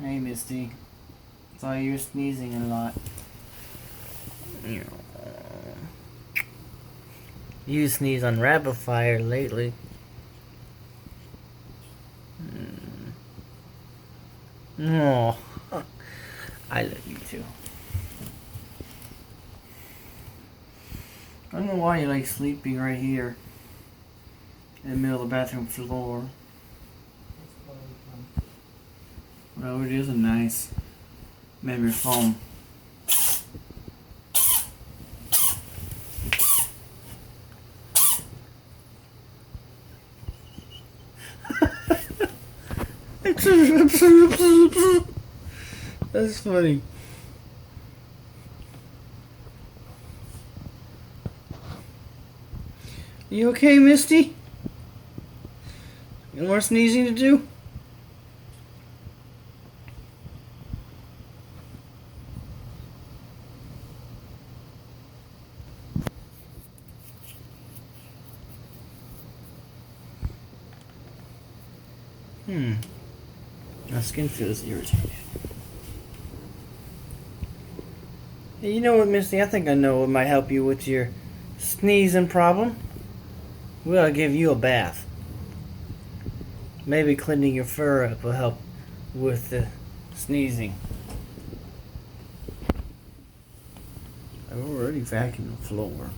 Hey, Misty. Saw you're sneezing a lot. You sneeze on rapid fire lately. Oh, I love you too. I don't know why you like sleeping right here in the middle of the bathroom floor. Well, it is a nice memory foam. That's funny. You okay, Misty? You more sneezing to do? My skin feels irritated. Hey, you know what, Misty? I think I know what might help you with your sneezing problem. We ought to give you a bath. Maybe cleaning your fur up will help with the sneezing. I've already vacuumed the floor.